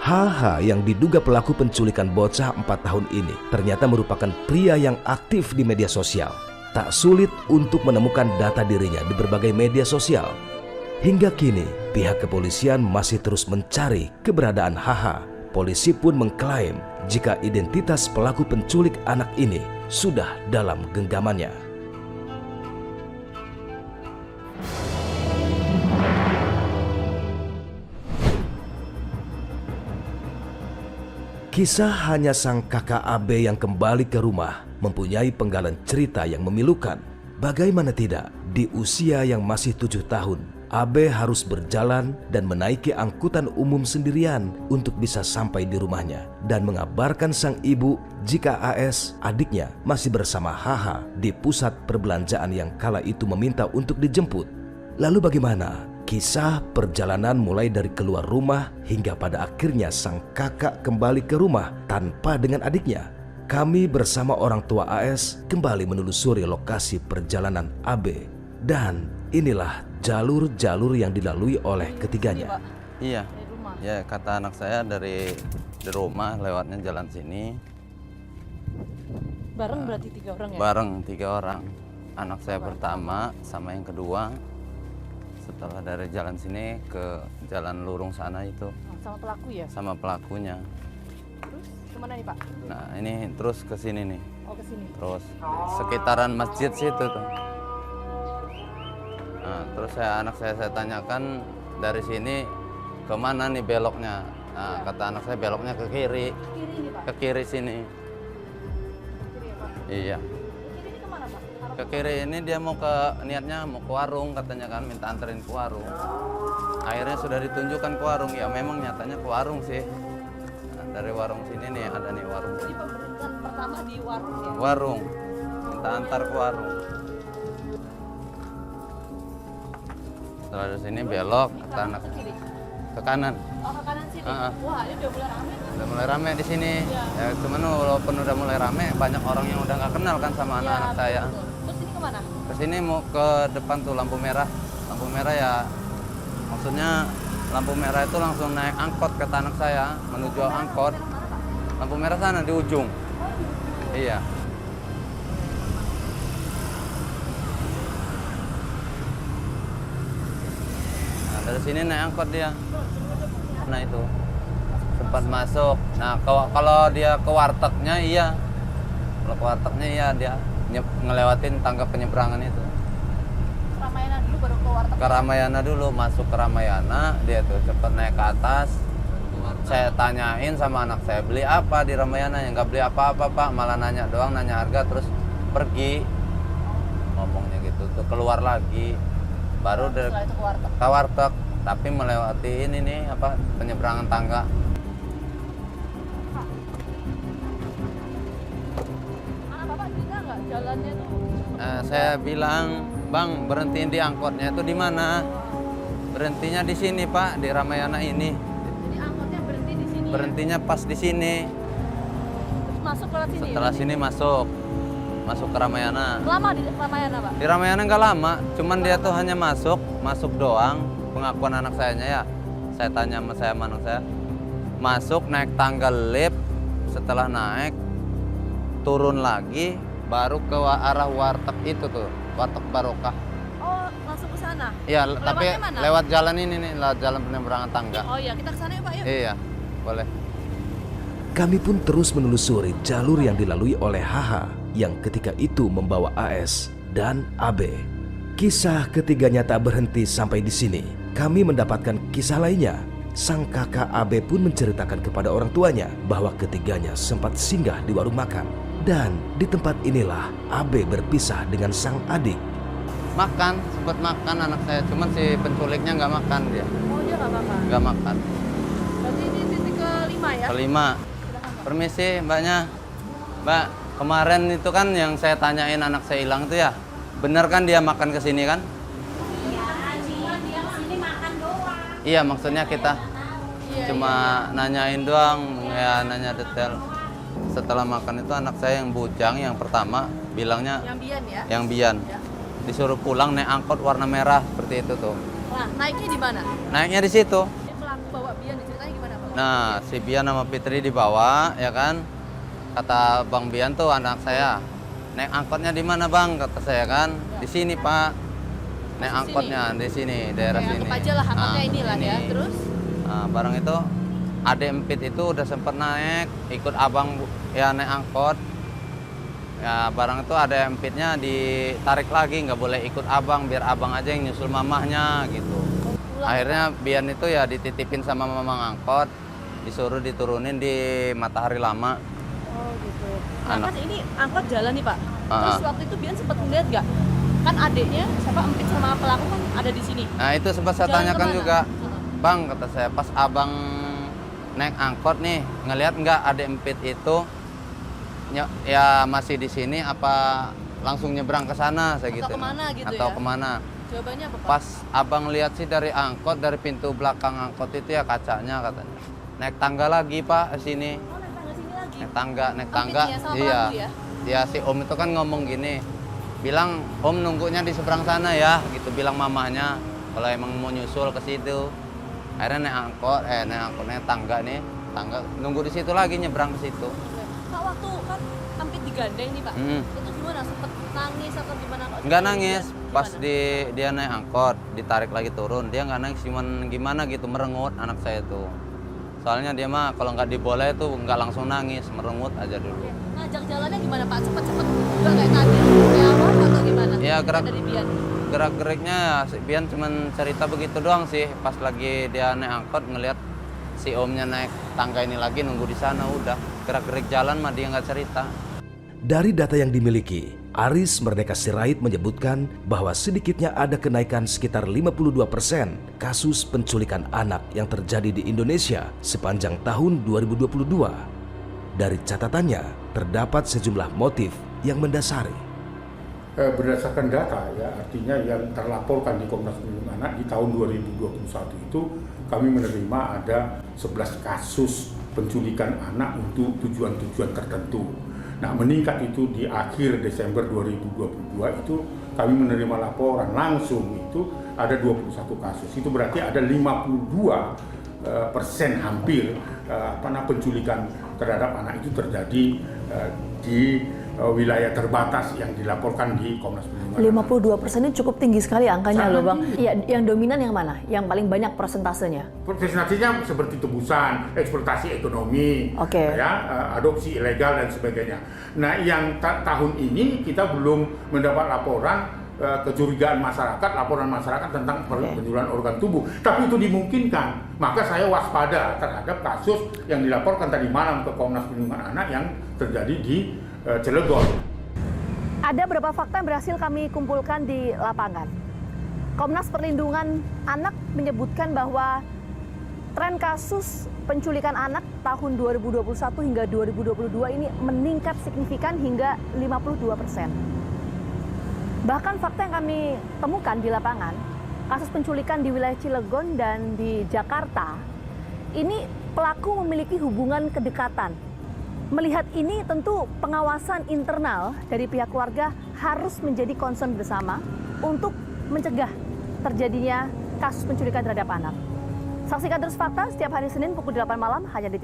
HH yang diduga pelaku penculikan bocah 4 tahun ini ternyata merupakan pria yang aktif di media sosial. Tak sulit untuk menemukan data dirinya di berbagai media sosial. Hingga kini, pihak kepolisian masih terus mencari keberadaan HH. Polisi pun mengklaim jika identitas pelaku penculik anak ini sudah dalam genggamannya. Kisah hanya sang kakak AB yang kembali ke rumah mempunyai penggalan cerita yang memilukan. Bagaimana tidak, di usia yang masih 7 tahun, AB harus berjalan dan menaiki angkutan umum sendirian untuk bisa sampai di rumahnya dan mengabarkan sang ibu jika AS, adiknya, masih bersama HH di pusat perbelanjaan yang kala itu meminta untuk dijemput. Lalu bagaimana? Kisah perjalanan mulai dari keluar rumah hingga pada akhirnya sang kakak kembali ke rumah tanpa dengan adiknya. Kami bersama orang tua AS kembali menelusuri lokasi perjalanan AB. Dan inilah jalur-jalur yang dilalui oleh ketiganya. Iya, ya kata anak saya dari rumah lewatnya jalan sini. Bareng berarti 3 orang ya? Bareng 3 orang. Anak saya pertama sama yang kedua. Setelah dari jalan sini ke jalan lurung sana itu. Sama pelaku ya? Sama pelakunya. Terus kemana nih Pak? Nah ini terus ke sini nih. Oh ke sini. Terus sekitaran masjid situ tuh. Nah, terus anak saya tanyakan dari sini kemana nih beloknya. Nah kata anak saya beloknya ke kiri. Kiri ini Pak? Ke kiri sini. Kiri ya Pak? Iya. Kiri ini kemana Pak? Ke kiri ini dia mau niatnya mau ke warung katanya kan, minta anterin ke warung. Akhirnya sudah ditunjukkan ke warung, ya memang nyatanya ke warung sih. Nah, dari warung sini nih ada nih warung. Jadi pemberhentian pertama di warung ya? Warung, minta antar ke warung. Setelah dari sini belok kata anak Ke kiri? ke kanan. Oh ke kanan sini? Wah ini udah mulai rame tuh. Udah mulai rame di sini. Ya. Ya cuman walaupun udah mulai rame, banyak orang yang udah nggak kenal kan sama anak-anak saya. Betul. Terus ini kemana? Ke sini mau ke depan tuh lampu merah. Lampu merah ya maksudnya lampu merah itu langsung naik angkot kata anak saya menuju angkot. Lampu merah sana di ujung. Iya. Nah, dari sini naik angkot dia. Nah itu sempat masuk. Nah kalau dia ke wartegnya iya. Kalau ke wartegnya iya dia ngelewatin tangga penyeberangan itu. Ramayana dulu baru ke warteg. Ke Ramayana dulu, masuk ke Ramayana, dia tuh cepet naik ke atas. Saya tanyain sama anak saya, beli apa di Ramayana? Ya nggak beli apa-apa Pak, malah nanya doang, nanya harga terus pergi. Ngomongnya gitu, tuh keluar lagi. Baru Setelah itu ke warteg. ke warteg, tapi melewati ini nih apa penyeberangan tangga. Anak Bapak cerita nggak jalannya tuh? Saya bilang, Bang berhentiin di angkotnya itu di mana? Berhentinya di sini Pak, di Ramayana ini. Jadi angkotnya berhenti di sini. Berhentinya pas di sini. Terus masuk lewat sini. Setelah sini masuk ke Ramayana. Lama di Ramayana Pak? Di Ramayana nggak lama, cuman dia tuh hanya masuk doang. Pengakuan anak sayanya ya. Saya tanya sama anak saya. Masuk naik tangga lift, setelah naik turun lagi, baru ke arah warteg itu tuh, warteg Barokah. Oh langsung ke sana? Iya, tapi mana? lewat jalan ini nih, lewat jalan penyeberangan tangga. Oh iya kita ke sana yuk Pak yuk. Iya, boleh. Kami pun terus menelusuri jalur yang dilalui oleh HH yang ketika itu membawa AS dan AB. Kisah ketiganya tak berhenti sampai di sini. Kami mendapatkan kisah lainnya. Sang kakak AB pun menceritakan kepada orang tuanya bahwa ketiganya sempat singgah di warung makan. Dan di tempat inilah AB berpisah dengan sang adik. Makan, sempat makan anak saya, cuman si penculiknya nggak makan dia. Oh dia nggak makan? Nggak makan. Berarti ini titik kelima ya? Kelima. Permisi mbaknya. Mbak, kemarin itu kan yang saya tanyain anak saya hilang itu ya. Bener kan dia makan ke sini kan? Dia kesini makan doang. Iya, maksudnya kita cuma nanyain doang, ya nanya detail. Setelah makan itu anak saya yang bujang yang pertama bilangnya Yang Bian ya? yang Bian. Ya. Disuruh pulang naik angkot warna merah seperti itu tuh. Nah naiknya di mana? Naiknya di situ. Ini pelaku bawa Bian, ceritanya gimana Pak? Nah, si Bian sama Fitri dibawa, ya kan? Kata Bang Bian tuh anak saya, naik angkotnya di mana Bang? Kata saya kan, di sini Pak. Naik Di angkotnya di sini, daerah Kayak sini. anggap aja lah angkotnya inilah ya. Terus Nah, barang itu, adek Empit itu udah sempet naik, ikut abang ya naik angkot. Ya barang itu ada Empitnya ditarik lagi, nggak boleh ikut abang, biar abang aja yang nyusul mamahnya gitu. pulang. Akhirnya Bian itu ya dititipin sama mamang angkot, disuruh diturunin di Matahari Lama. Oh gitu. Nah, Anak. kan ini angkot jalan nih Pak. Terus waktu itu Bian sempat ngeliat nggak? Kan adiknya, siapa Empit sama pelaku kan ada di sini. Nah itu sempat saya Jalan tanyakan kemana? juga, Bang kata saya, pas abang naik angkot nih, ngelihat nggak adek Empit itu ya masih di sini apa langsung nyebrang ke sana saya Atau gitu. kemana gitu Atau ya? kemana? Jawabannya apa Pak? Pas abang lihat sih dari angkot, dari pintu belakang angkot itu ya kacanya katanya. Naik tangga lagi Pak ke sini. Oh naik tangga sini lagi. Naik tangga. Empitnya sama Iya. pelaku ya? Ya si Om itu kan ngomong gini, bilang Om nunggunya di seberang sana ya, gitu bilang mamahnya. Kalau emang mau nyusul ke situ. Akhirnya naik tangga nih, tangga nunggu di situ lagi nyebrang ke situ. Kak waktu kan Empit digandeng nih Pak. Itu gimana? Sempet nangis atau gimana Kak? Nggak nangis, Gimana? pas dia naik angkot, ditarik lagi turun, dia nggak nangis, cuman gimana gitu merengut anak saya tuh. Soalnya dia mah kalau nggak diboleh tuh nggak langsung nangis, merengut aja dulu. Ngajak jalannya gimana Pak? Cepet-cepet juga kayak tadi? Kayak apa atau gimana? Iya, Dari Bian. Gerak-geriknya ya, si Bian cuman cerita begitu doang sih. Pas lagi dia naik angkot ngelihat si Omnya naik tangga ini lagi nunggu di sana udah. Gerak-gerik jalan mah dia nggak cerita. Dari data yang dimiliki, Aris Merdeka Sirait menyebutkan bahwa sedikitnya ada kenaikan sekitar 52% kasus penculikan anak yang terjadi di Indonesia sepanjang tahun 2022. Dari catatannya, terdapat sejumlah motif yang mendasari. Berdasarkan data ya, artinya yang terlaporkan di Komnas Perlindungan Anak di tahun 2021 itu kami menerima ada 11 kasus penculikan anak untuk tujuan-tujuan tertentu. Nah, meningkat itu di akhir Desember 2022 itu kami menerima laporan langsung itu ada 21 kasus. Itu berarti ada 52% hampir penculikan terhadap anak itu terjadi di wilayah terbatas yang dilaporkan di Komnas Perlindungan Anak. 52% ini cukup tinggi sekali angkanya loh Bang. Iya, yang dominan yang mana? Yang paling banyak persentasenya? Presentasinya seperti tebusan, eksploitasi ekonomi, Oke. ya, adopsi ilegal dan sebagainya. Nah, yang tahun ini kita belum mendapat laporan kecurigaan masyarakat, laporan masyarakat tentang penyuluhan organ tubuh. Tapi itu dimungkinkan. Maka saya waspada terhadap kasus yang dilaporkan tadi malam ke Komnas Perlindungan Anak yang terjadi di Cilegon. Ada beberapa fakta yang berhasil kami kumpulkan di lapangan. Komnas Perlindungan Anak menyebutkan bahwa tren kasus penculikan anak tahun 2021 hingga 2022 ini meningkat signifikan hingga 52%. Bahkan fakta yang kami temukan di lapangan, kasus penculikan di wilayah Cilegon dan di Jakarta, ini pelaku memiliki hubungan kedekatan. Melihat ini tentu pengawasan internal dari pihak keluarga harus menjadi concern bersama untuk mencegah terjadinya kasus penculikan terhadap anak. Saksikan terus fakta setiap hari Senin pukul 8 malam hanya di